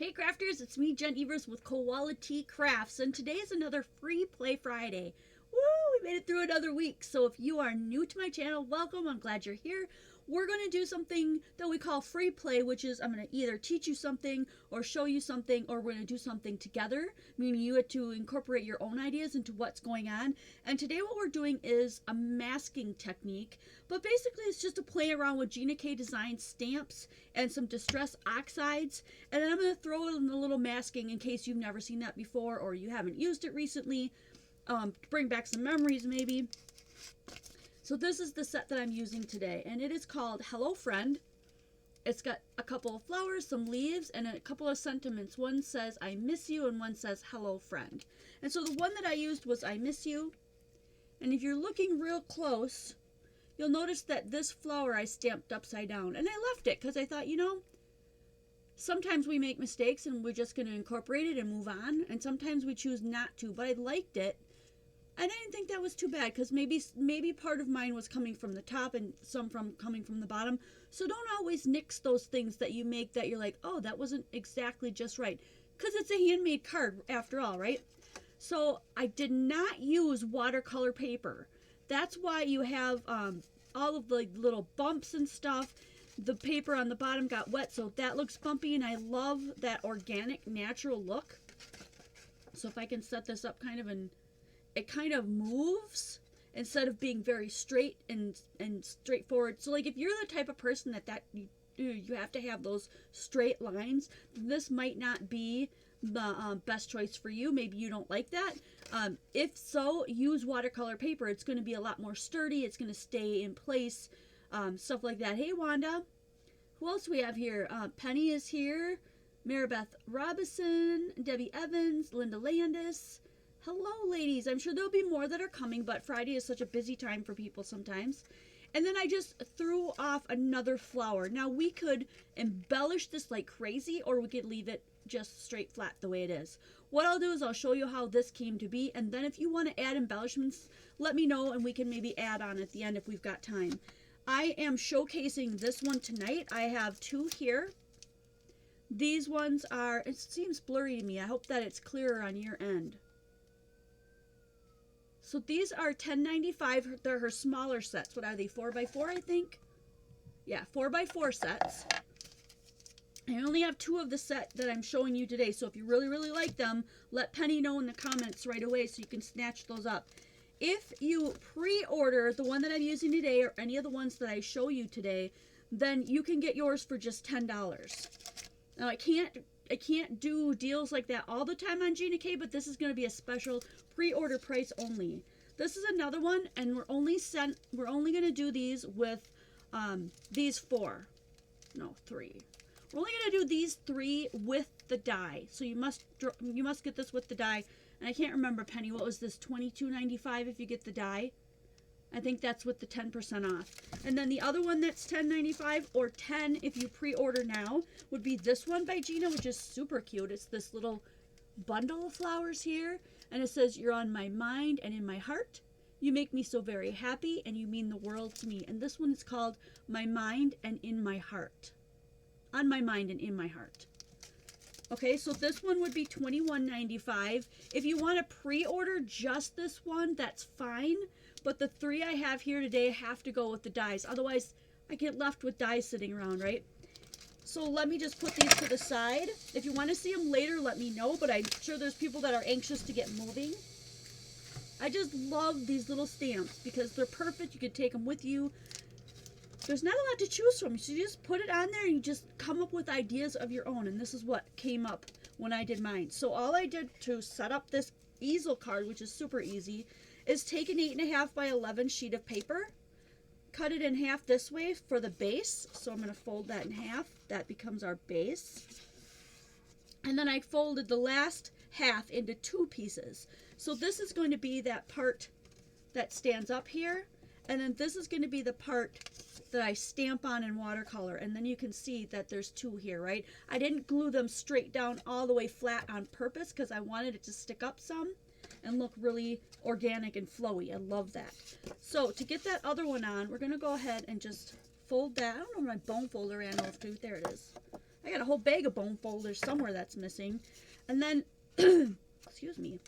Hey crafters, it's me, Jen Evers with Quality Crafts, and today is another Free Play Friday. Woo! We made it through another week, so if you are new to my channel, welcome. I'm glad you're here. We're going to do something that we call free play, which is I'm going to either teach you something or show you something, or we're going to do something together, meaning you get to incorporate your own ideas into what's going on. And today what we're doing is a masking technique, but basically it's just to play around with Gina K Design stamps and some distress oxides, and then I'm going to throw in a little masking in case you've never seen that before or you haven't used it recently, to bring back some memories maybe. So this is the set that I'm using today, and it is called Hello Friend. It's got a couple of flowers, some leaves, and a couple of sentiments. One says, I miss you, and one says, hello friend. And so the one that I used was, I miss you. And if you're looking real close, you'll notice that this flower I stamped upside down. And I left it because I thought, you know, sometimes we make mistakes and we're just going to incorporate it and move on. And sometimes we choose not to, but I liked it. And I didn't think that was too bad, because maybe part of mine was coming from the top and some coming from the bottom. So don't always nix those things that you make that you're like, oh, that wasn't exactly just right. Because it's a handmade card after all, right? So I did not use watercolor paper. That's why you have all of the little bumps and stuff. The paper on the bottom got wet, so that looks bumpy. And I love that organic, natural look. So if I can set this up kind of in... It kind of moves instead of being very straight and straightforward. So like if you're the type of person that you have to have those straight lines, this might not be the best choice for you. Maybe you don't like that. If so, use watercolor paper. It's going to be a lot more sturdy. It's going to stay in place. Stuff like that. Hey Wanda, who else do we have here? Penny is here. Maribeth Robinson, Debbie Evans, Linda Landis. Hello, ladies. I'm sure there'll be more that are coming, but Friday is such a busy time for people sometimes. And then I just threw off another flower. Now, we could embellish this like crazy, or we could leave it just straight flat the way it is. What I'll do is I'll show you how this came to be, and then if you want to add embellishments, let me know, and we can maybe add on at the end if we've got time. I am showcasing this one tonight. I have two here. These ones are, it seems blurry to me. I hope that it's clearer on your end. So these are $10.95. They're her smaller sets. What are they? 4x4, I think? Yeah, 4x4 sets. I only have two of the set that I'm showing you today. So if you really, really like them, let Penny know in the comments right away so you can snatch those up. If you pre-order the one that I'm using today or any of the ones that I show you today, then you can get yours for just $10. Now I can't do deals like that all the time on Gina K, but this is going to be a special pre-order price only. This is another one, and we're only going to do these with these three. We're only going to do these three with the die. So you must get this with the die. And I can't remember, Penny, what was this? $22.95 if you get the die. I think that's with the 10% off. And then the other one that's $10.95 or $10 if you pre-order now would be this one by Gina, which is super cute. It's this little bundle of flowers here, and it says, you're on my mind and in my heart. You make me so very happy, and you mean the world to me. And this one is called My Mind and in My Heart. On my mind and in my heart. Okay, so this one would be $21.95. If you want to pre-order just this one, that's fine. But the three I have here today have to go with the dies. Otherwise, I get left with dies sitting around, right? So let me just put these to the side. If you want to see them later, let me know. But I'm sure there's people that are anxious to get moving. I just love these little stamps because they're perfect. You can take them with you. There's not a lot to choose from. So you just put it on there and you just come up with ideas of your own. And this is what came up when I did mine. So all I did to set up this easel card, which is super easy, is take an 8.5 by 11 sheet of paper, cut it in half this way for the base. So I'm going to fold that in half. That becomes our base. And then I folded the last half into two pieces. So this is going to be that part that stands up here. And then this is going to be the part that I stamp on in watercolor. And then you can see that there's two here, right? I didn't glue them straight down all the way flat on purpose because I wanted it to stick up some and look really organic and flowy. I love that. So to get that other one on, we're going to go ahead and just fold that. I don't know where my bone folder ran off to. There it is. I got a whole bag of bone folders somewhere that's missing. And then, excuse me,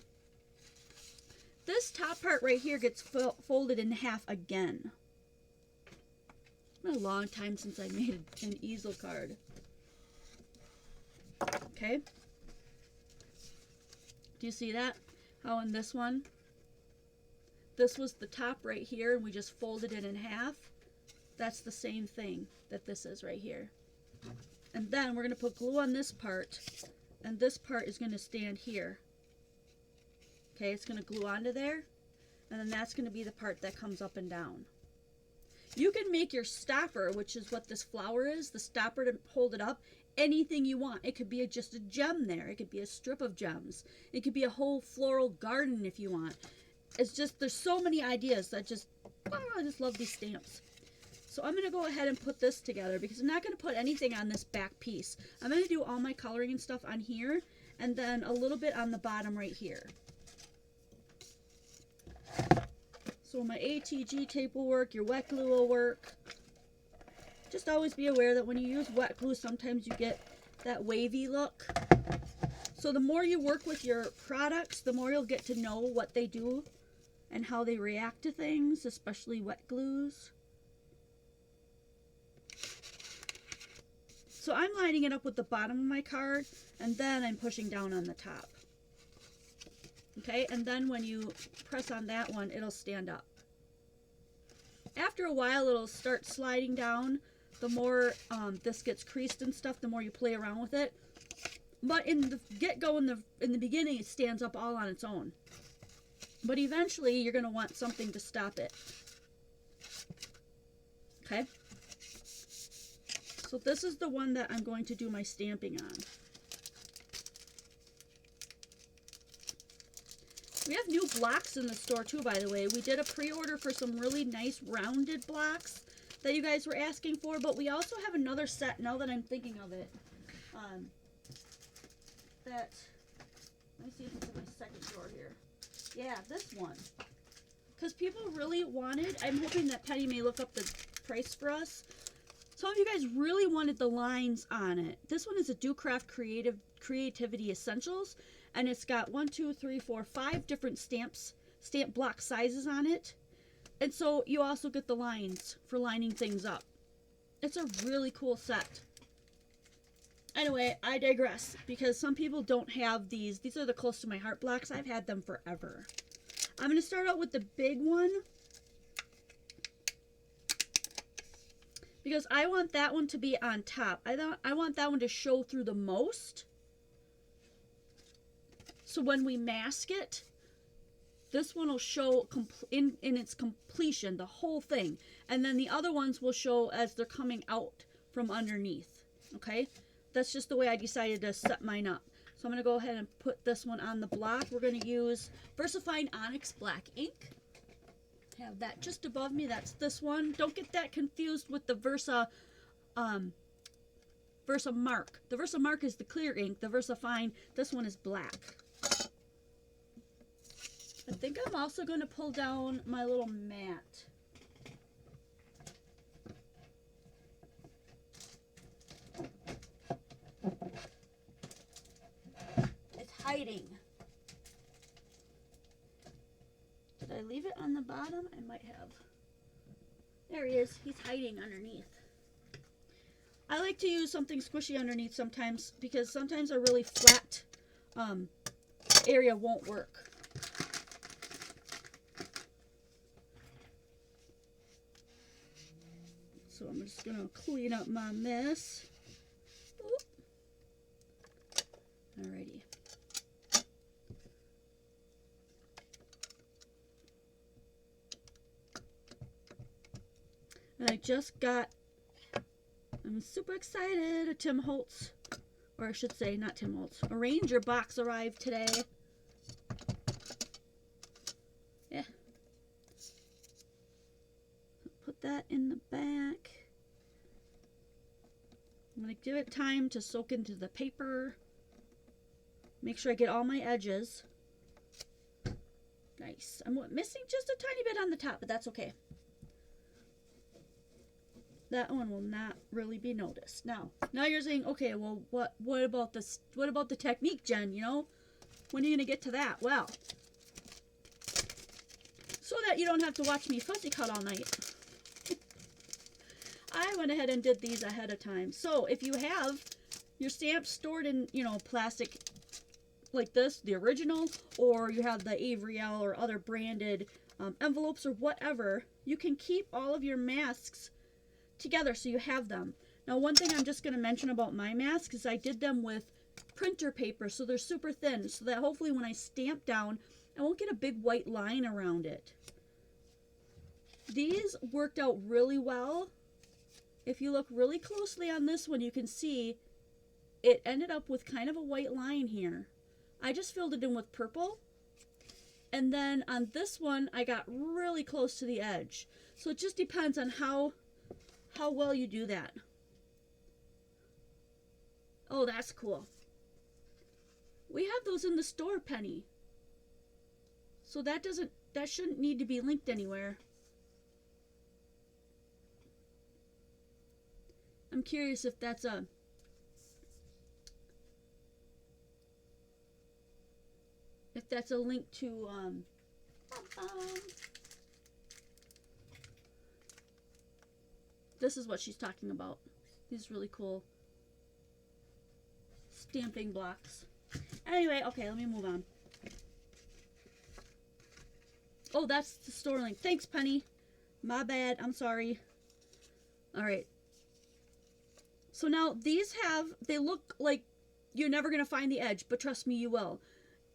this top part right here gets folded in half again. It's been a long time since I made an easel card. Okay. Do you see that? How in this one, this was the top right here, and we just folded it in half. That's the same thing that this is right here. And then we're going to put glue on this part, and this part is going to stand here. Okay, it's going to glue onto there, and then that's going to be the part that comes up and down. You can make your stopper, which is what this flower is, the stopper to hold it up, anything you want. It could be just a gem there. It could be a strip of gems. It could be a whole floral garden if you want. It's just, there's so many ideas that just, oh, I just love these stamps. So I'm going to go ahead and put this together because I'm not going to put anything on this back piece. I'm going to do all my coloring and stuff on here and then a little bit on the bottom right here. So my ATG tape will work, your wet glue will work. Just always be aware that when you use wet glue, sometimes you get that wavy look. So the more you work with your products, the more you'll get to know what they do and how they react to things, especially wet glues. So I'm lining it up with the bottom of my card, and then I'm pushing down on the top. Okay, and then when you press on that one, it'll stand up. After a while, it'll start sliding down. The more this gets creased and stuff, the more you play around with it. But in the get-go, in the beginning, it stands up all on its own. But eventually, you're going to want something to stop it. Okay? So this is the one that I'm going to do my stamping on. We have new blocks in the store too, by the way. We did a pre-order for some really nice rounded blocks that you guys were asking for, but we also have another set, now that I'm thinking of it, let me see if it's in my second drawer here. Yeah, this one. Because people really wanted, I'm hoping that Penny may look up the price for us. Some of you guys really wanted the lines on it. This one is a Do Craft Creativity Essentials, and it's got 1, 2, 3, 4, 5 different stamp block sizes on it. And so you also get the lines for lining things up. It's a really cool set. Anyway, I digress, because some people don't have these. These are the close to my heart blocks. I've had them forever. I'm going to start out with the big one, because I want that one to be on top. I want that one to show through the most. So when we mask it, this one will show in its completion, the whole thing. And then the other ones will show as they're coming out from underneath. Okay? That's just the way I decided to set mine up. So I'm going to go ahead and put this one on the block. We're going to use VersaFine Onyx Black ink. Have that just above me. That's this one. Don't get that confused with the Versa Mark. The Versa Mark is the clear ink. The VersaFine, this one is black. I think I'm also going to pull down my little mat. It's hiding. Did I leave it on the bottom? I might have. There he is. He's hiding underneath. I like to use something squishy underneath sometimes, because sometimes a really flat area won't work. So I'm just going to clean up my mess. Oop. Alrighty. And I just got, I'm super excited, a Tim Holtz, or I should say not Tim Holtz, a Ranger box arrived today. Yeah. Put that in the back. I'm going to give it time to soak into the paper. Make sure I get all my edges. Nice. I'm missing just a tiny bit on the top, but that's okay. that one will not really be noticed. Now you're saying, okay, well, what about this? What about the technique, Jen? You know, when are you gonna get to that? Well, so that you don't have to watch me fussy cut all night, I went ahead and did these ahead of time. So if you have your stamps stored in, you know, plastic like this, the original, or you have the Avriel or other branded envelopes or whatever, you can keep all of your masks together so you have them. Now, one thing I'm just going to mention about my masks is I did them with printer paper, so they're super thin, so that hopefully when I stamp down, I won't get a big white line around it. These worked out really well. If you look really closely on this one, you can see it ended up with kind of a white line here. I just filled it in with purple. And then on this one, I got really close to the edge. So it just depends on how well you do that. Oh, that's cool. We have those in the store, Penny. So that shouldn't need to be linked anywhere. I'm curious if that's a link to this is what she's talking about. These really cool stamping blocks. Anyway, okay, let me move on. Oh, that's the store link. Thanks, Penny. My bad. I'm sorry. All right. So now these they look like you're never going to find the edge, but trust me, you will.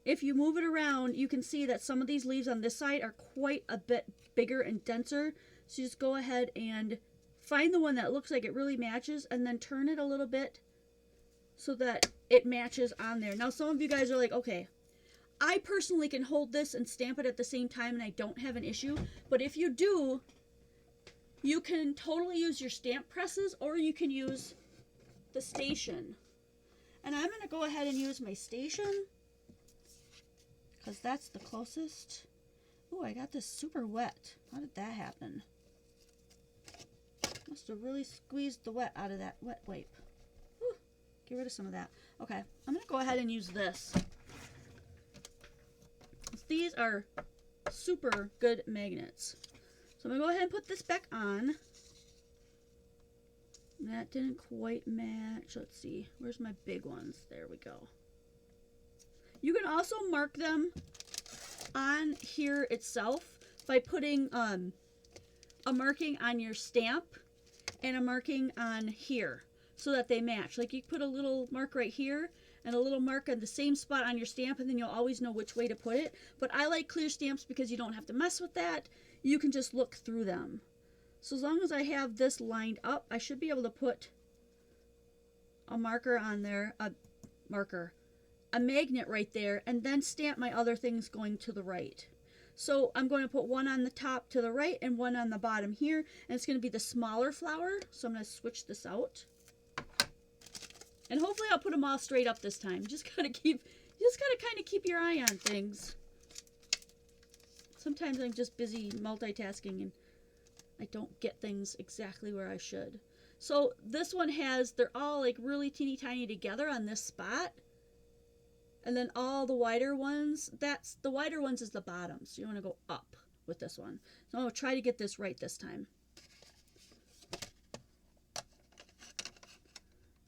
If you move it around, you can see that some of these leaves on this side are quite a bit bigger and denser. So you just go ahead and find the one that looks like it really matches and then turn it a little bit so that it matches on there. Now, some of you guys are like, okay, I personally can hold this and stamp it at the same time and I don't have an issue. But if you do, you can totally use your stamp presses or you can use the station. And I'm going to go ahead and use my station because that's the closest. Oh, I got this super wet. How did that happen? Must have really squeezed the wet out of that wet wipe. Whew, get rid of some of that. Okay, I'm going to go ahead and use this. These are super good magnets. So I'm going to go ahead and put this back on. That didn't quite match. Let's see. Where's my big ones? There we go. You can also mark them on here itself by putting a marking on your stamp and a marking on here so that they match. Like you put a little mark right here and a little mark on the same spot on your stamp and then you'll always know which way to put it. But I like clear stamps because you don't have to mess with that. You can just look through them. So as long as I have this lined up, I should be able to put a marker on there, a magnet right there, and then stamp my other things going to the right. So I'm going to put one on the top to the right and one on the bottom here, and it's going to be the smaller flower. So I'm going to switch this out. And hopefully I'll put them all straight up this time. You just gotta kind of keep your eye on things. Sometimes I'm just busy multitasking and I don't get things exactly where I should. So this one they're all like really teeny tiny together on this spot. And then all the wider ones, the wider ones is the bottom. So you want to go up with this one. So I'm going to try to get this right this time.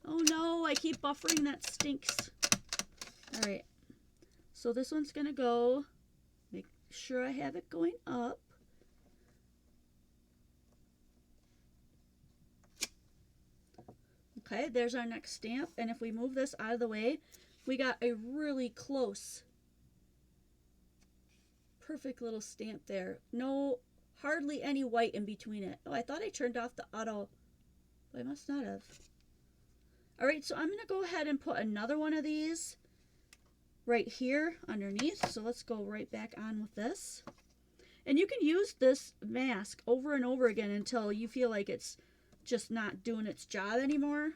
Oh no, I keep buffering, that stinks. All right. So this one's going to go, make sure I have it going up. Okay, there's our next stamp. And if we move this out of the way, we got a really close, perfect little stamp there. No, hardly any white in between it. Oh, I thought I turned off the auto, but I must not have. All right, so I'm going to go ahead and put another one of these right here underneath. So let's go right back on with this. And you can use this mask over and over again until you feel like it's just not doing its job anymore.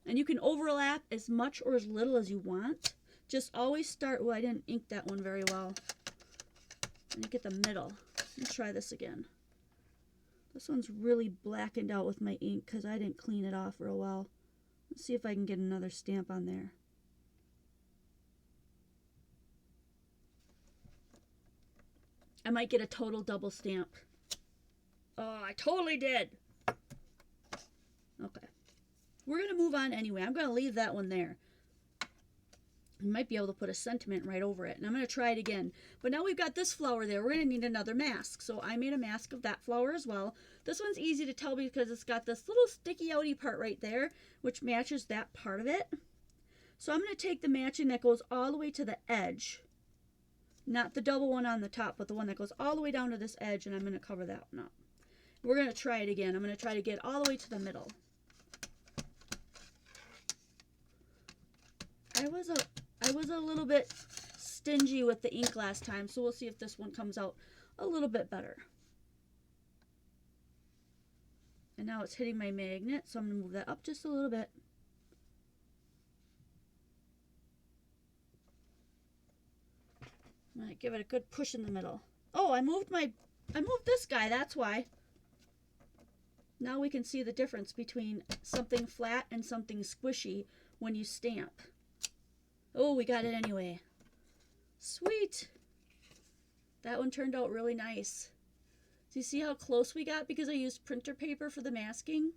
And you can overlap as much or as little as you want. just always start, oh, I didn't ink that one very well. I didn't get the middle. Let's try this again. This one's really blackened out with my ink because I didn't clean it off real well. Let's see if I can get another stamp on there. I might get a total double stamp. Oh, I totally did. Okay. We're going to move on anyway. I'm going to leave that one there. I might be able to put a sentiment right over it. And I'm going to try it again. But now we've got this flower there. We're going to need another mask. So I made a mask of that flower as well. This one's easy to tell because it's got this little sticky outy part right there, which matches that part of it. So I'm going to take the matching that goes all the way to the edge. Not the double one on the top, but the one that goes all the way down to this edge, and I'm going to cover that one up. We're going to try it again. I'm going to try to get all the way to the middle. I was a little bit stingy with the ink last time, so we'll see if this one comes out a little bit better. And now it's hitting my magnet, so I'm going to move that up just a little bit. I'm going to give it a good push in the middle. Oh, I moved this guy, that's why. Now we can see the difference between something flat and something squishy when you stamp. Oh, we got it anyway. Sweet. That one turned out really nice. Do you see how close we got because I used printer paper for the masking?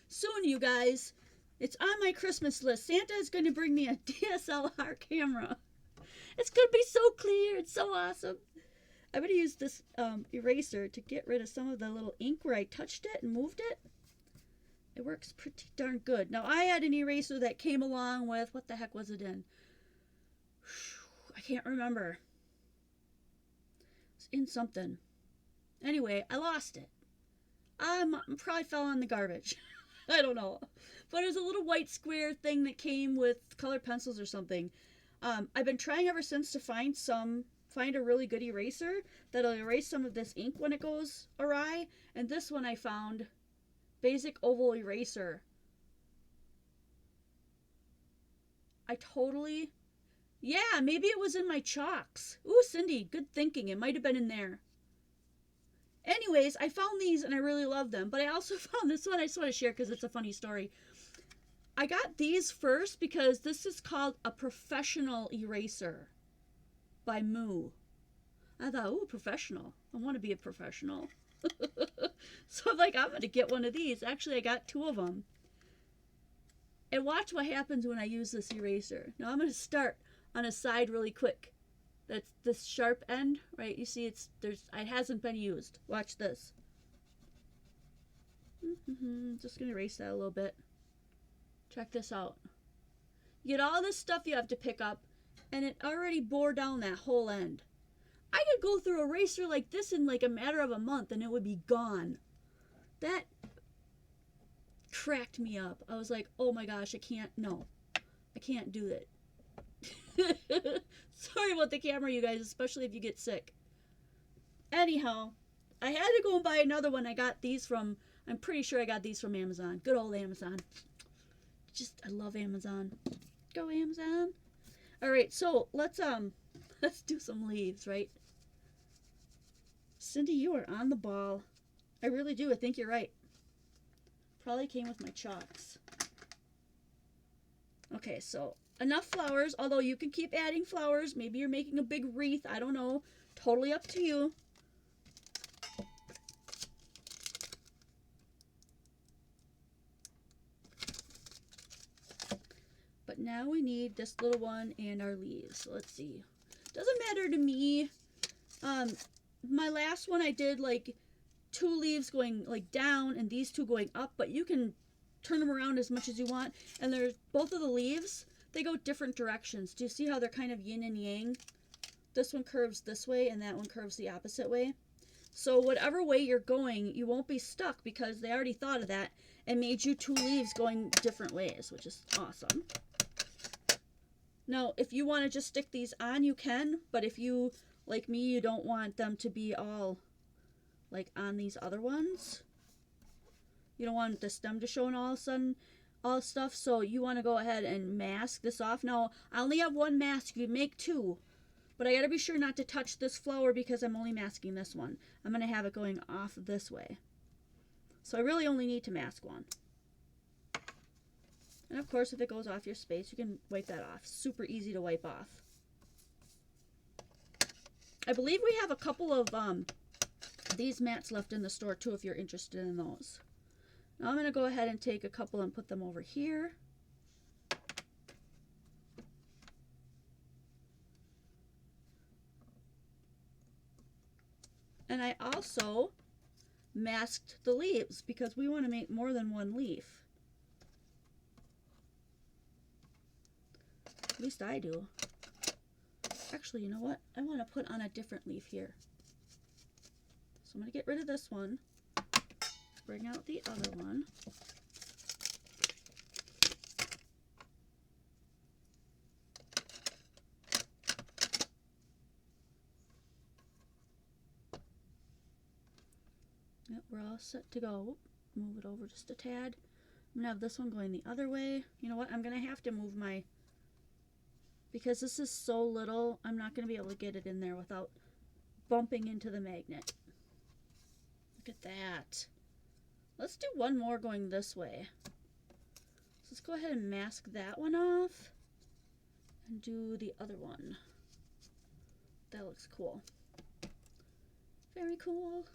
Soon, you guys, it's on my Christmas list. Santa is going to bring me a DSLR camera. It's going to be so clear. It's so awesome. I'm going to use this eraser to get rid of some of the little ink where I touched it and moved it. It works pretty darn good. Now, I had an eraser that came along with, what the heck was it in? I can't remember. It's in something. Anyway, I lost it. Probably fell on the garbage. I don't know. But it was a little white square thing that came with colored pencils or something. I've been trying ever since to find a really good eraser that'll erase some of this ink when it goes awry. And this one I found, Basic Oval Eraser. Yeah, maybe it was in my chalks. Ooh, Cindy, good thinking. It might have been in there. Anyways, I found these and I really love them. But I also found this one I just want to share because it's a funny story. I got these first because this is called a professional eraser by Moo. I thought, ooh, professional. I want to be a professional. So I'm like, I'm going to get one of these. Actually, I got 2 of them. And watch what happens when I use this eraser. Now I'm going to start on a side really quick. That's this sharp end, right? You see, it hasn't been used. Watch this. Just gonna erase that a little bit. Check this out. You get all this stuff you have to pick up, and it already bore down that whole end. I could go through a eraser like this in like a matter of a month, and it would be gone. That cracked me up. I was like, oh my gosh, I can't do it. Sorry about the camera, you guys, especially if you get sick. Anyhow, I had to go and buy another one. I got these from, I'm pretty sure I got these from Amazon. Good old Amazon. I love Amazon. Go Amazon. All right, so let's do some leaves, right? Cindy, you are on the ball. I really do. I think you're right. Probably came with my chalks. Okay, so enough flowers, although you can keep adding flowers. Maybe you're making a big wreath. I don't know. Totally up to you. But now we need this little one and our leaves. So let's see. Doesn't matter to me. My last one I did like 2 leaves going like down and these 2 going up, but you can turn them around as much as you want. And there's both of the leaves, they go different directions. Do you see how they're kind of yin and yang? This one curves this way and that one curves the opposite way. So whatever way you're going, you won't be stuck because they already thought of that and made you 2 leaves going different ways, which is awesome. Now, if you want to just stick these on, you can, but if you, like me, you don't want them to be all like on these other ones. You don't want the stem to show and all of a sudden all stuff, so you want to go ahead and mask this off. Now, I only have one mask. You make two, but I got to be sure not to touch this flower because I'm only masking this one. I'm going to have it going off this way. So I really only need to mask one. And of course, if it goes off your space, you can wipe that off. Super easy to wipe off. I believe we have a couple of these mats left in the store too if you're interested in those. Now I'm going to go ahead and take a couple and put them over here. And I also masked the leaves because we want to make more than one leaf. At least I do. Actually, you know what? I want to put on a different leaf here. So I'm going to get rid of this one. Bring out the other one. Yep, we're all set to go. Move it over just a tad. I'm going to have this one going the other way. You know what? I'm going to have to move my... Because this is so little, I'm not going to be able to get it in there without bumping into the magnet. Look at that. Let's do one more going this way. So let's go ahead and mask that one off and do the other one. That looks cool. Very cool.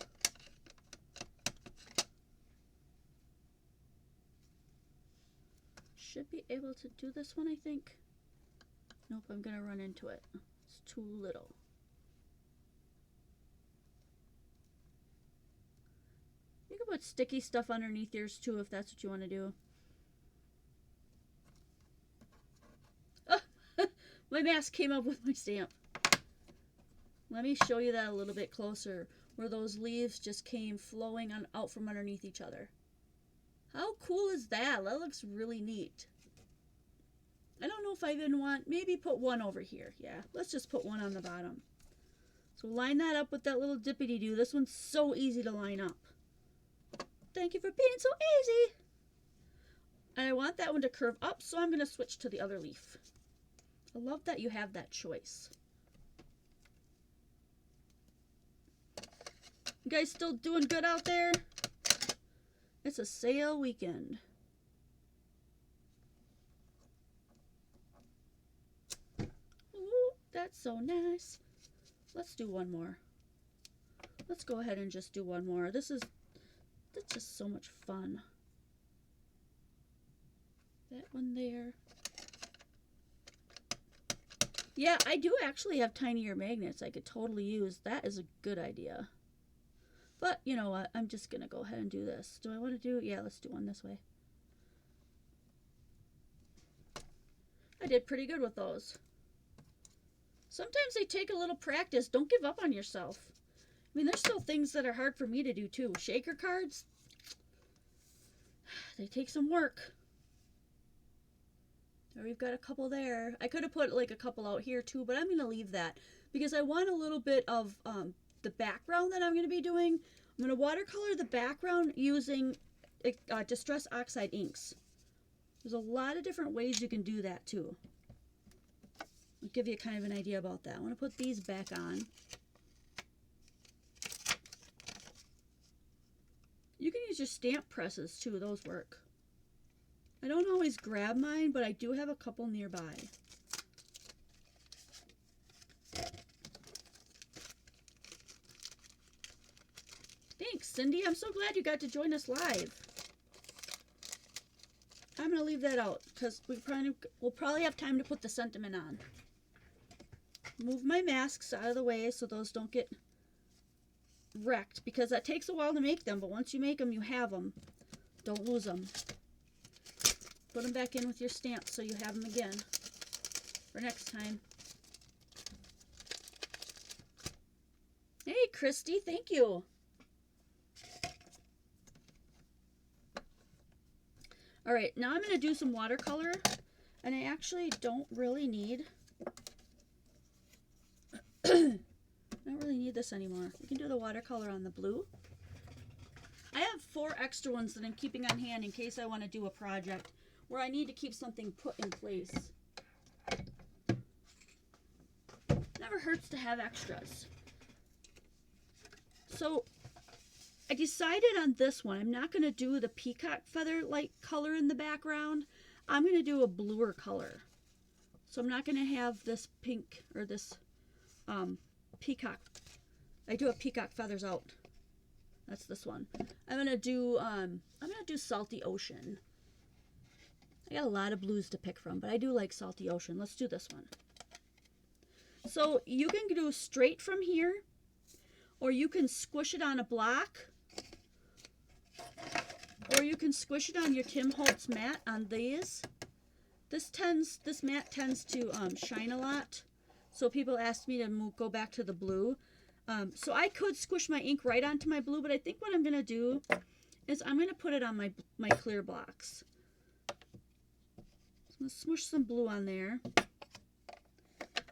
Should be able to do this one, I think. Nope, I'm gonna run into it. It's too little. You can put sticky stuff underneath yours too if that's what you want to do. Oh, my mask came up with my stamp. Let me show you that a little bit closer, where those leaves just came flowing on out from underneath each other. How cool is that? That looks really neat. I don't know if I even want, maybe put one over here. Yeah, let's just put one on the bottom. So line that up with that little dippity-doo. This one's so easy to line up. Thank you for being so easy. And I want that one to curve up, so I'm going to switch to the other leaf. I love that you have that choice. You guys still doing good out there? It's a sale weekend. Ooh, that's so nice. Let's do one more. Let's go ahead and just do one more. That's just so much fun. That one there. Yeah, I do actually have tinier magnets I could totally use. That is a good idea. But you know what? I'm just going to go ahead and do this. Do I want to do? Yeah, let's do one this way. I did pretty good with those. Sometimes they take a little practice. Don't give up on yourself. I mean, there's still things that are hard for me to do too. Shaker cards, they take some work. There, we've got a couple there. I could have put like a couple out here too, but I'm going to leave that because I want a little bit of the background that I'm going to be doing. I'm going to watercolor the background using Distress Oxide inks. There's a lot of different ways you can do that too. I'll give you kind of an idea about that. I want to put these back on. You can use your stamp presses too, those work. I don't always grab mine, but I do have a couple nearby. Thanks, Cindy. I'm so glad you got to join us live. I'm going to leave that out because we'll probably have time to put the sentiment on. Move my masks out of the way so those don't get wrecked because that takes a while to make them, but once you make them, you have them. Don't lose them. Put them back in with your stamps so you have them again for next time. Hey, Christy, thank you. All right, now I'm going to do some watercolor, and I actually don't really need... I don't really need this anymore. We can do the watercolor on the blue. I have 4 extra ones that I'm keeping on hand in case I want to do a project where I need to keep something put in place. Never hurts to have extras. So I decided on this one. I'm not going to do the peacock feather like color in the background. I'm going to do a bluer color. So I'm not going to have this pink or this peacock. I do have peacock feathers out. That's this one. I'm gonna do Salty Ocean. I got a lot of blues to pick from, but I do like Salty Ocean. Let's do this one. So you can do straight from here, or you can squish it on a block, or you can squish it on your Tim Holtz mat on these. This mat tends to shine a lot, so people asked me to go back to the blue. So I could squish my ink right onto my blue, but I think what I'm going to do is I'm going to put it on my clear blocks. So I'm going to smush some blue on there.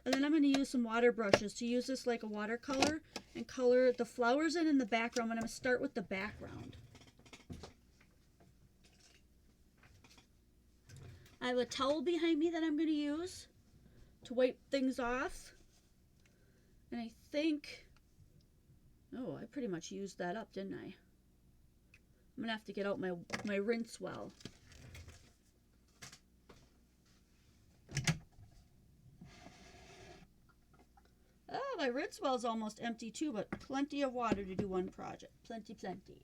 And then I'm going to use some water brushes to use this like a watercolor and color the flowers in the background. And I'm going to start with the background. I have a towel behind me that I'm going to use to wipe things off. And I think... oh, I pretty much used that up, didn't I? I'm going to have to get out my rinse well. Oh, my rinse well is almost empty too, but plenty of water to do one project. Plenty, plenty.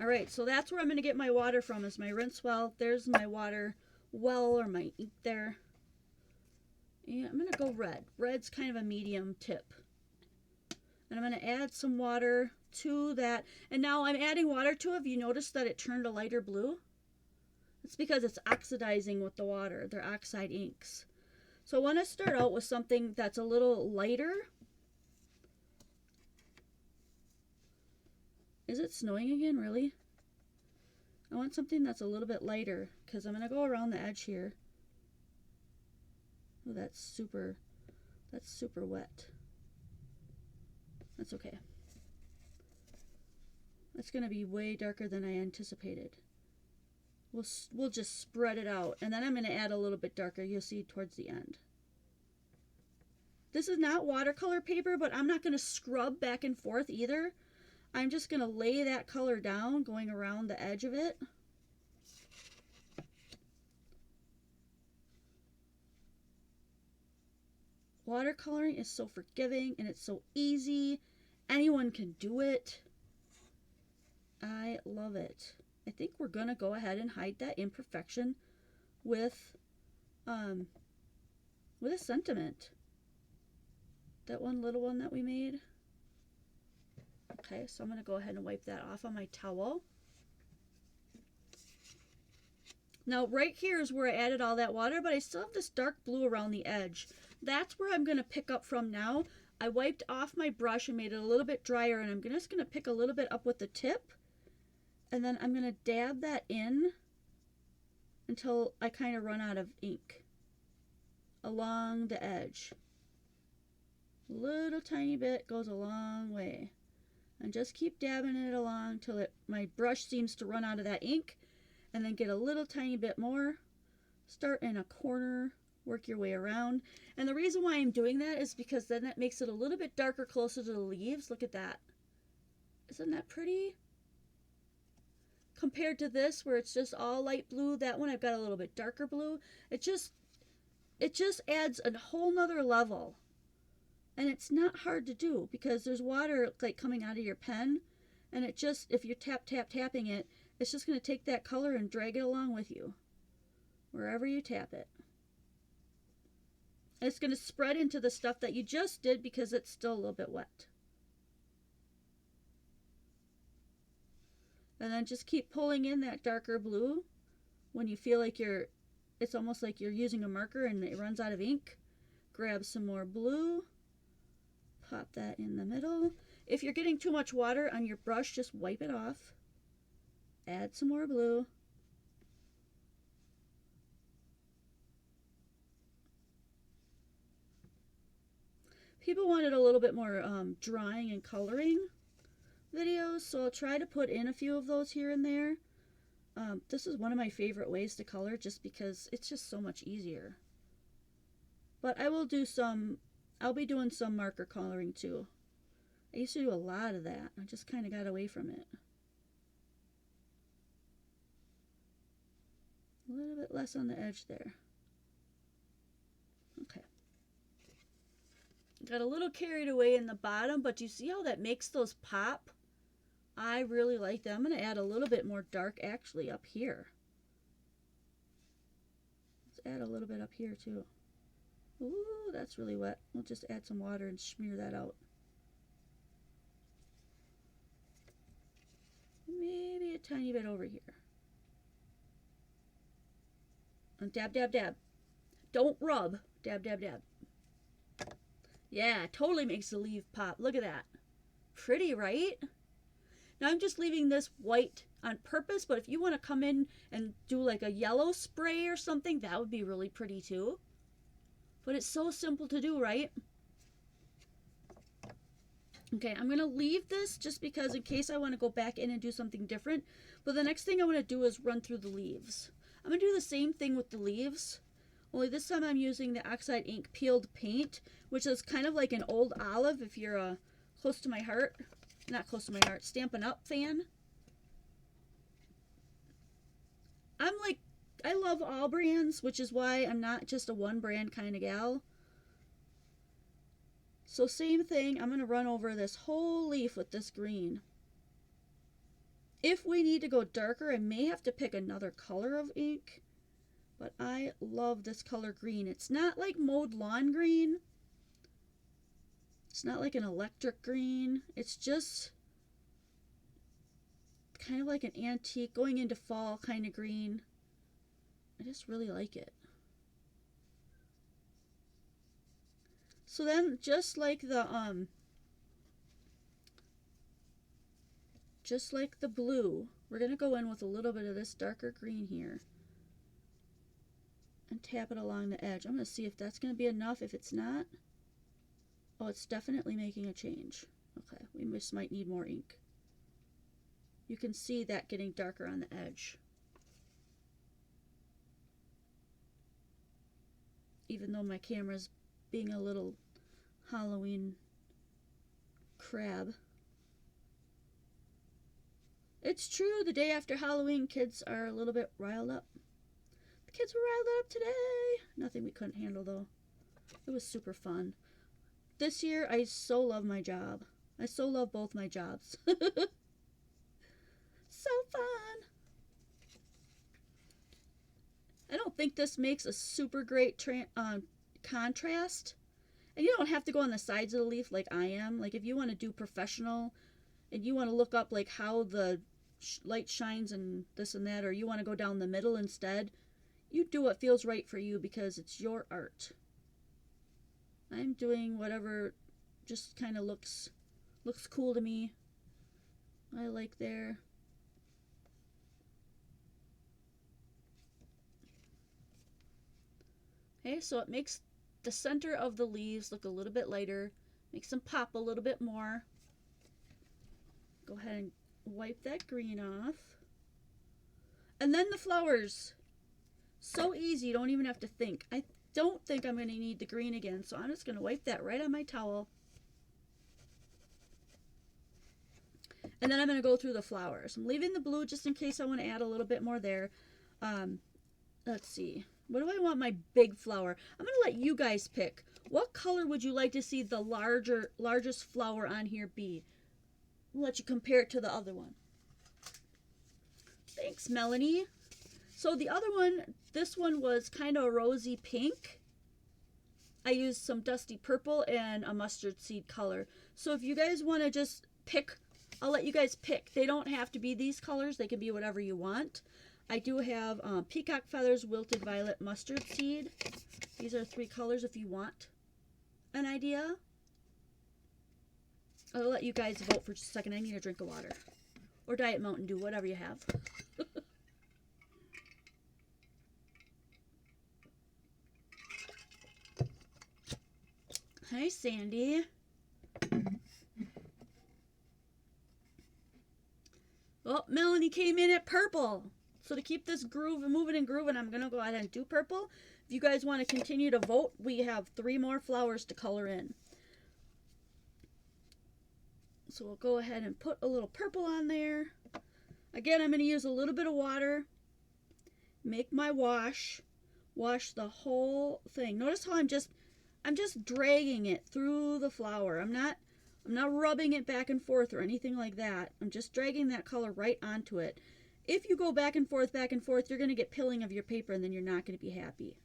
All right, so that's where I'm going to get my water from, is my rinse well. There's my water well, or my ink there. And I'm going to go red. Red's kind of a medium tip. And I'm going to add some water to that. And now I'm adding water to it. Have you noticed that it turned a lighter blue? It's because it's oxidizing with the water. They're oxide inks. So I want to start out with something that's a little lighter. Is it snowing again, really? I want something that's a little bit lighter because I'm going to go around the edge here. Oh, that's super wet. That's okay. That's going to be way darker than I anticipated. We'll just spread it out, and then I'm going to add a little bit darker. You'll see towards the end. This is not watercolor paper, but I'm not going to scrub back and forth either. I'm just going to lay that color down, going around the edge of it. Watercoloring is so forgiving and it's so easy. Anyone can do it. I love it. I think we're going to go ahead and hide that imperfection with a sentiment. That one little one that we made. Okay, so I'm going to go ahead and wipe that off on my towel. Now right here is where I added all that water, but I still have this dark blue around the edge. That's where I'm going to pick up from now. I wiped off my brush and made it a little bit drier, and I'm just going to pick a little bit up with the tip. And then I'm going to dab that in until I kind of run out of ink along the edge. A little tiny bit goes a long way. And just keep dabbing it along till my brush seems to run out of that ink. And then get a little tiny bit more. Start in a corner, work your way around. And the reason why I'm doing that is because then that makes it a little bit darker closer to the leaves. Look at that. Isn't that pretty? Compared to this where it's just all light blue, that one I've got a little bit darker blue. It just adds a whole nother level. And it's not hard to do because there's water like coming out of your pen, and it just, if you're tapping it, it's just going to take that color and drag it along with you wherever you tap it. And it's going to spread into the stuff that you just did because it's still a little bit wet. And then just keep pulling in that darker blue when you feel like it's almost like you're using a marker and it runs out of ink. Grab some more blue. Pop that in the middle. If you're getting too much water on your brush, just wipe it off. Add some more blue. People wanted a little bit more drawing and coloring videos, so I'll try to put in a few of those here and there. This is one of my favorite ways to color just because it's just so much easier. But I will do some, I'll be doing some marker coloring too. I used to do a lot of that. I just kind of got away from it. A little bit less on the edge there. Okay. Got a little carried away in the bottom, but you see how that makes those pop? I really like that. I'm going to add a little bit more dark actually up here. Let's add a little bit up here too. Ooh, that's really wet. We'll just add some water and smear that out. Maybe a tiny bit over here. And dab, dab, dab. Don't rub. Dab, dab, dab. Yeah, totally makes the leaf pop. Look at that. Pretty, right? Now I'm just leaving this white on purpose, but if you want to come in and do like a yellow spray or something, that would be really pretty too. But it's so simple to do, right? Okay, I'm going to leave this just because in case I want to go back in and do something different. But the next thing I want to do is run through the leaves. I'm going to do the same thing with the leaves. Only this time I'm using the Oxide ink peeled paint, which is kind of like an old olive if you're a close to my heart, not close to my heart, Stampin' Up fan. I love all brands, which is why I'm not just a one brand kind of gal. So same thing, I'm going to run over this whole leaf with this green. If we need to go darker, I may have to pick another color of ink. But I love this color green. It's not like mowed lawn green. It's not like an electric green. It's just kind of like an antique, going into fall kind of green. I just really like it. So then, just like the blue, we're gonna go in with a little bit of this darker green here and tap it along the edge. I'm gonna see if that's gonna be enough. If it's not, oh, it's definitely making a change. Okay, we just might need more ink. You can see that getting darker on the edge. Even though my camera's being a little Halloween crab. It's true, the day after Halloween, kids are a little bit riled up. The kids were riled up today. Nothing we couldn't handle, though. It was super fun. This year, I so love my job. I so love both my jobs. So fun. I don't think this makes a super great contrast. And you don't have to go on the sides of the leaf like I am. Like if you want to do professional and you want to look up like how the light shines and this and that, or you want to go down the middle instead, you do what feels right for you because it's your art. I'm doing whatever just kind of looks cool to me. I like there. Okay, so it makes the center of the leaves look a little bit lighter, makes them pop a little bit more. Go ahead and wipe that green off. And then the flowers. So easy, you don't even have to think. I don't think I'm going to need the green again, so I'm just going to wipe that right on my towel. And then I'm going to go through the flowers. I'm leaving the blue just in case I want to add a little bit more there. Let's see. What do I want my big flower? I'm going to let you guys pick. What color would you like to see the largest flower on here be? I'll let you compare it to the other one. Thanks, Melanie. So the other one, this one was kind of a rosy pink. I used some dusty purple and a mustard seed color. So if you guys want to just pick, I'll let you guys pick. They don't have to be these colors. They can be whatever you want. I do have peacock feathers, wilted violet, mustard seed. These are 3 colors if you want an idea. I'll let you guys vote for just a second. I need a drink of water. Or Diet Mountain Dew, whatever you have. Hi, Sandy. Well, Melanie came in at purple. So to keep this groove moving and grooving, I'm going to go ahead and do purple. If you guys want to continue to vote, we have 3 more flowers to color in. So we'll go ahead and put a little purple on there. Again, I'm going to use a little bit of water. Make my wash. Wash the whole thing. Notice how I'm just dragging it through the flower. I'm not rubbing it back and forth or anything like that. I'm just dragging that color right onto it. If you go back and forth, you're going to get pilling of your paper and then you're not going to be happy.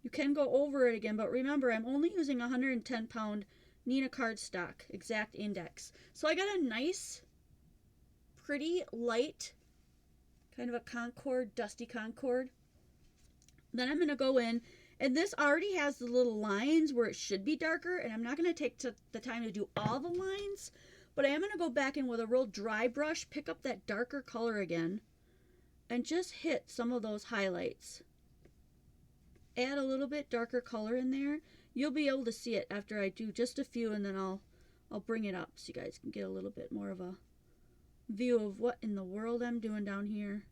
You can go over it again, but remember, I'm only using 110 pound Neenah cardstock, exact index. So I got a nice, pretty light, kind of a Concord, dusty Concord. Then I'm going to go in, and this already has the little lines where it should be darker, and I'm not going to take the time to do all the lines, but I am going to go back in with a real dry brush, pick up that darker color again, and just hit some of those highlights. Add a little bit darker color in there. You'll be able to see it after I do just a few, and then I'll bring it up so you guys can get a little bit more of a view of what in the world I'm doing down here.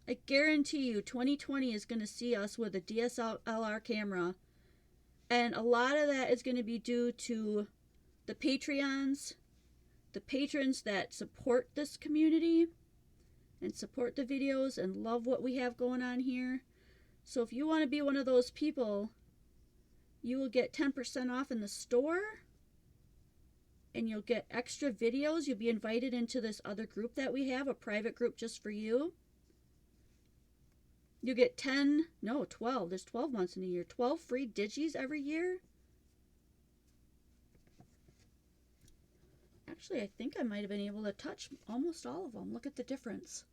I guarantee you 2020 is going to see us with a DSLR camera, and a lot of that is going to be due to the Patreons, the patrons that support this community and support the videos and love what we have going on here. So if you want to be one of those people, you will get 10% off in the store, and you'll get extra videos. You'll be invited into this other group that we have, a private group just for you. You get 12. There's 12 months in a year. 12 free digis every year. Actually, I think I might have been able to touch almost all of them. Look at the difference.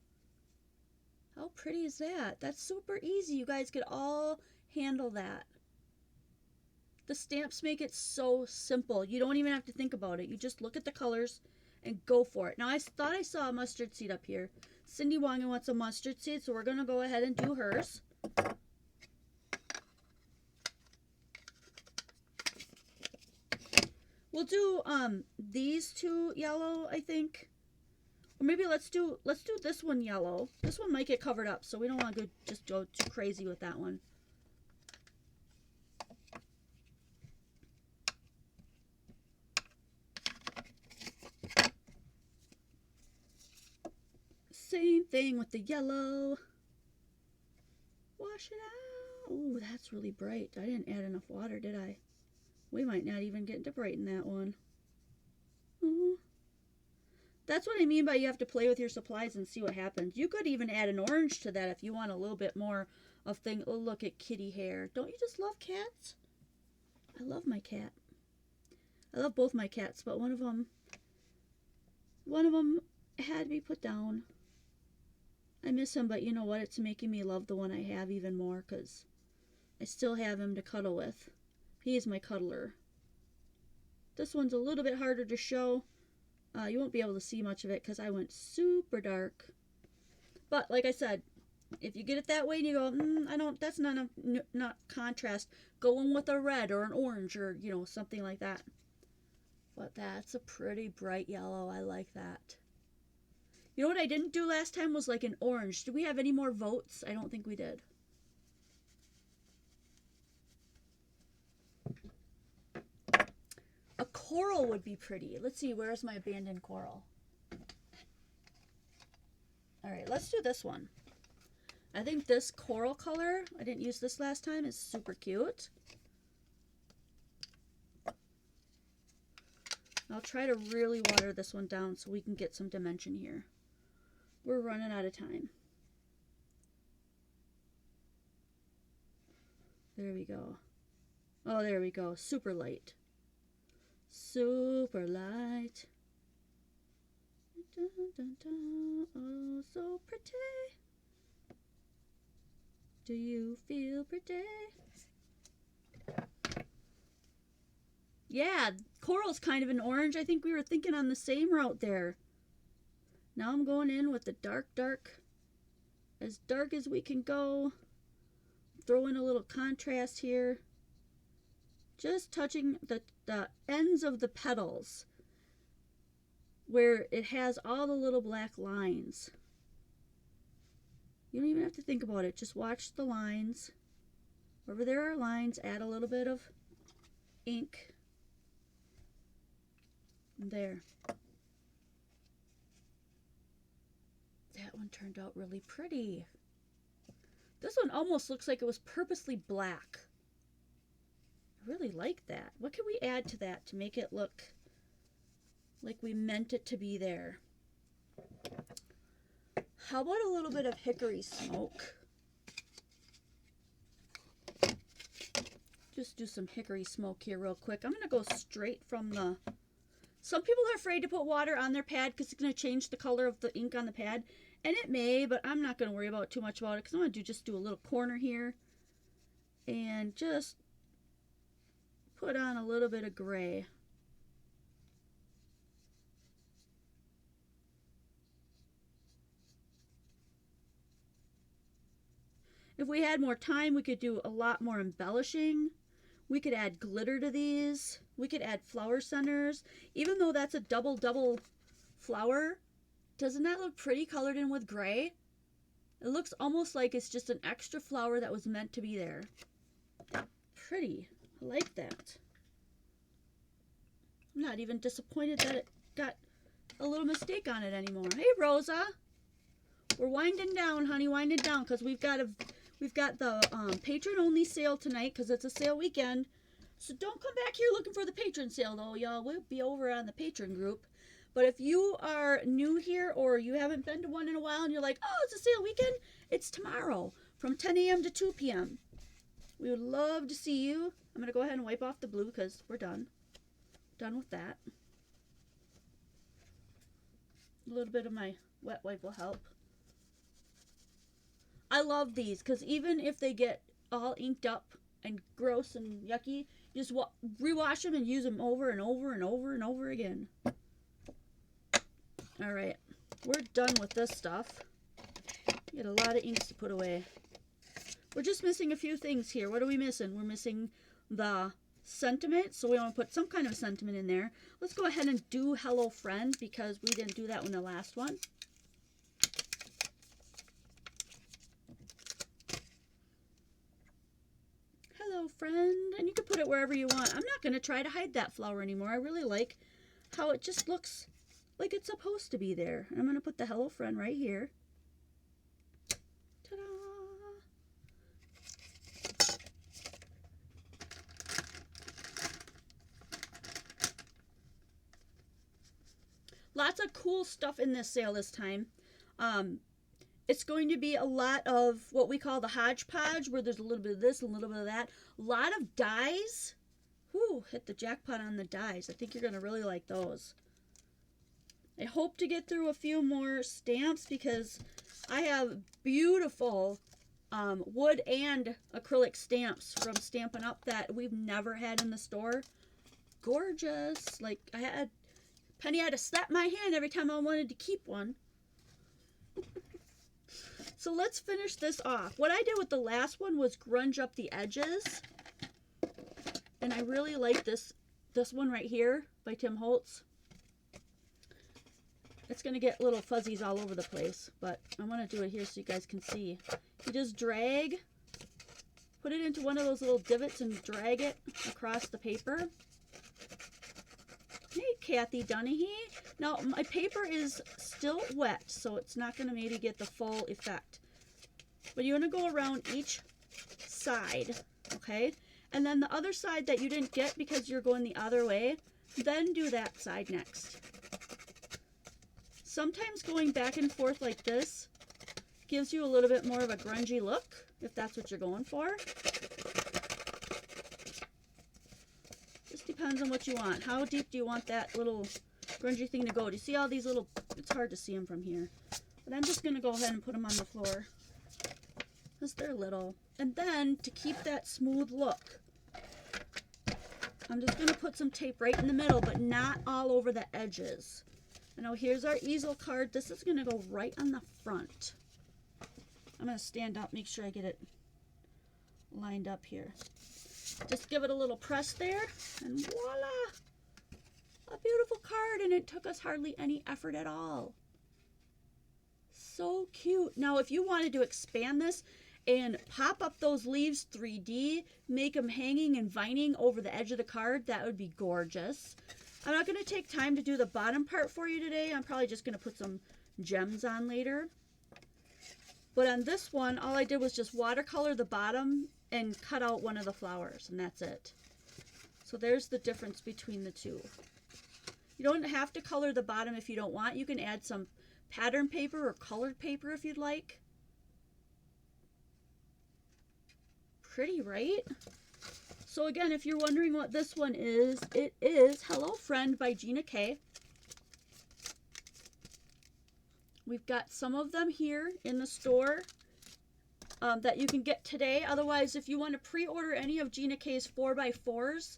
How pretty is that? That's super easy. You guys could all handle that. The stamps make it so simple. You don't even have to think about it. You just look at the colors and go for it. Now, I thought I saw a mustard seed up here. Cindy Wongan wants a mustard seed, so we're going to go ahead and do hers. We'll do these 2 yellow, I think. Or maybe let's do this one yellow. This one might get covered up, so we don't want to just go too crazy with that one. Same thing with the yellow. Wash it out. Oh, that's really bright. I didn't add enough water, did I? We might not even get to brighten that one. That's what I mean by you have to play with your supplies and see what happens. You could even add an orange to that if you want a little bit more of thing. Oh, look at kitty hair. Don't you just love cats? I love my cat. I love both my cats, but one of them had to be put down. I miss him, but you know what? It's making me love the one I have even more because I still have him to cuddle with. He is my cuddler. This one's a little bit harder to show. You won't be able to see much of it because I went super dark. But like I said, if you get it that way and you go, that's not contrast, go in with a red or an orange or, something like that. But that's a pretty bright yellow. I like that. You know what I didn't do last time was like an orange. Did we have any more votes? I don't think we did. A coral would be pretty. Let's see, where's my abandoned coral? All right, let's do this one. I think this coral color, I didn't use this last time, is super cute. I'll try to really water this one down so we can get some dimension here. We're running out of time. There we go. Oh, there we go. Super light. Super light. Dun, dun, dun. Oh, so pretty. Do you feel pretty? Yeah, coral's kind of an orange. I think we were thinking on the same route there. Now I'm going in with the dark as dark as we can go. Throw in a little contrast here. Just touching the ends of the petals where it has all the little black lines. You don't even have to think about it. Just watch the lines. Wherever there are lines, add a little bit of ink. And there. That one turned out really pretty. This one almost looks like it was purposely black. I really like that. What can we add to that to make it look like we meant it to be there? How about a little bit of hickory smoke? Just do some hickory smoke here real quick. I'm going to go straight from the... Some people are afraid to put water on their pad because it's going to change the color of the ink on the pad. And it may, but I'm not going to worry about too much about it because I'm going to just do a little corner here. And just put on a little bit of gray. If we had more time, we could do a lot more embellishing. We could add glitter to these. We could add flower centers. Even though that's a double flower, doesn't that look pretty colored in with gray? It looks almost like it's just an extra flower that was meant to be there. Pretty. I like that. I'm not even disappointed that it got a little mistake on it anymore. Hey, Rosa. We're winding down, honey, winding down, because we've got the patron only sale tonight because it's a sale weekend. So don't come back here looking for the patron sale, though, y'all. We'll be over on the patron group. But if you are new here or you haven't been to one in a while and you're like, oh, it's a sale weekend, it's tomorrow from 10 a.m. to 2 p.m. We would love to see you. I'm going to go ahead and wipe off the blue because we're done. Done with that. A little bit of my wet wipe will help. I love these because even if they get all inked up and gross and yucky, you just rewash them and use them over and over and over and over again. All right, we're done with this stuff. We got a lot of inks to put away. We're just missing a few things here. What are we missing? We're missing the sentiment, so we want to put some kind of sentiment in there. Let's go ahead and do Hello Friend because we didn't do that one the last one. Hello Friend, and you can put it wherever you want. I'm not going to try to hide that flower anymore. I really like how it just looks like it's supposed to be there. I'm going to put the Hello Friend right here. Ta-da! Lots of cool stuff in this sale this time. It's going to be a lot of what we call the hodgepodge, where there's a little bit of this, a little bit of that. A lot of dies. Whew, hit the jackpot on the dies. I think you're going to really like those. I hope to get through a few more stamps because I have beautiful wood and acrylic stamps from Stampin' Up that we've never had in the store. Gorgeous. Like, Penny had to slap my hand every time I wanted to keep one. So let's finish this off. What I did with the last one was grunge up the edges. And I really like this one right here by Tim Holtz. It's going to get little fuzzies all over the place, but I want to do it here so you guys can see. You just drag, put it into one of those little divots and drag it across the paper. Hey, Kathy Dunahee. Now, my paper is still wet, so it's not going to maybe get the full effect. But you want to go around each side, okay? And then the other side that you didn't get because you're going the other way, then do that side next. Sometimes going back and forth like this gives you a little bit more of a grungy look, if that's what you're going for. Just depends on what you want. How deep do you want that little grungy thing to go? Do you see all these little, it's hard to see them from here. But I'm just going to go ahead and put them on the floor because they're little. And then to keep that smooth look, I'm just going to put some tape right in the middle, but not all over the edges. Now here's our easel card. This is going to go right on the front. I'm going to stand up, make sure I get it lined up here. Just give it a little press there, and voila! A beautiful card, and it took us hardly any effort at all. So cute. Now, if you wanted to expand this and pop up those leaves 3D, make them hanging and vining over the edge of the card, that would be gorgeous. I'm not going to take time to do the bottom part for you today. I'm probably just going to put some gems on later. But on this one, all I did was just watercolor the bottom and cut out one of the flowers, and that's it. So there's the difference between the two. You don't have to color the bottom if you don't want. You can add some pattern paper or colored paper if you'd like. Pretty, right? So again, if you're wondering what this one is, it is Hello Friend by Gina K. We've got some of them here in the store that you can get today. Otherwise, if you want to pre-order any of Gina K's 4x4s,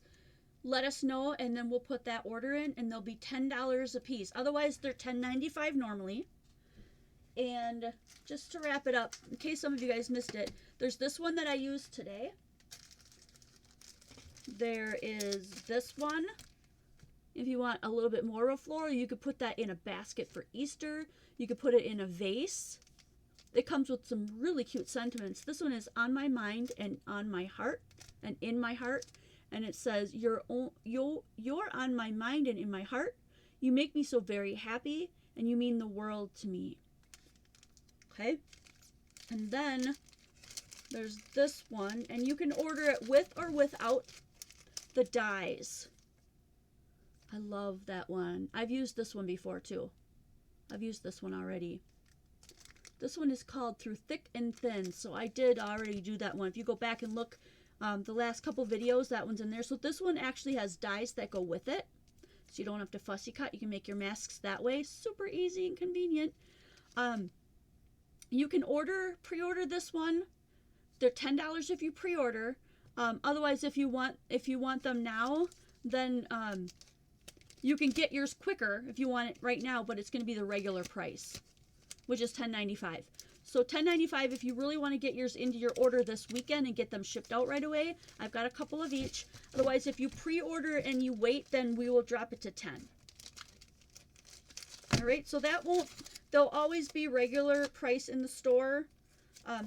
let us know, and then we'll put that order in, and they'll be $10 a piece. Otherwise, they're $10.95 normally. And just to wrap it up, in case some of you guys missed it, there's this one that I used today. There is this one. If you want a little bit more of floral, you could put that in a basket for Easter. You could put it in a vase. It comes with some really cute sentiments. This one is on my mind and on my heart and in my heart. And it says, you're on my mind and in my heart. You make me so very happy, and you mean the world to me. Okay, and then there's this one, and you can order it with or without the dies. I love that one. I've used this one before too. I've used this one already. This one is called Through Thick and Thin, so I did already do that one. If you go back and look the last couple videos, that one's in there. So this one actually has dies that go with it, so you don't have to fussy cut. You can make your masks that way. Super easy and convenient. You can pre-order this one. They're $10 if you pre-order. Otherwise, if you want them now, then you can get yours quicker if you want it right now, but it's going to be the regular price, which is $10.95. So $10.95 if you really want to get yours into your order this weekend and get them shipped out right away. I've got a couple of each. Otherwise, if you pre-order and you wait, then we will drop it to $10. All right, so they'll always be regular price in the store.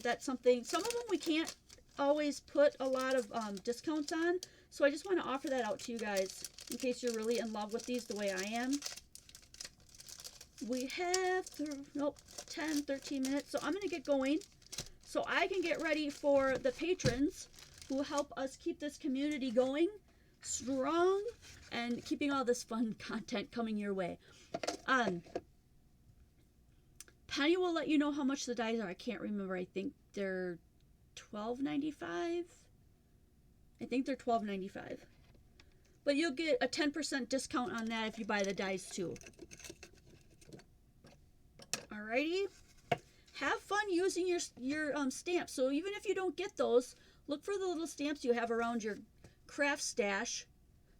That's something, some of them we can't always put a lot of discounts on. So I just want to offer that out to you guys in case you're really in love with these the way I am. We have 10, 13 minutes. So I'm going to get going so I can get ready for the patrons who help us keep this community going strong and keeping all this fun content coming your way. Penny will let you know how much the dies are. I can't remember. I think they're $12.95. I think they're $12.95. But you'll get a 10% discount on that if you buy the dies too. Alrighty. Have fun using your stamps. So even if you don't get those, look for the little stamps you have around your craft stash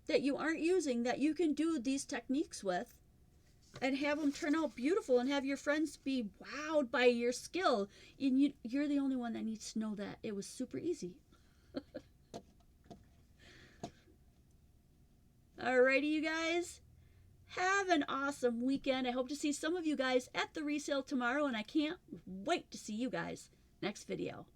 that you aren't using that you can do these techniques with and have them turn out beautiful and have your friends be wowed by your skill. And you're the only one that needs to know that. It was super easy. Alrighty, you guys. Have an awesome weekend. I hope to see some of you guys at the resale tomorrow, and I can't wait to see you guys next video.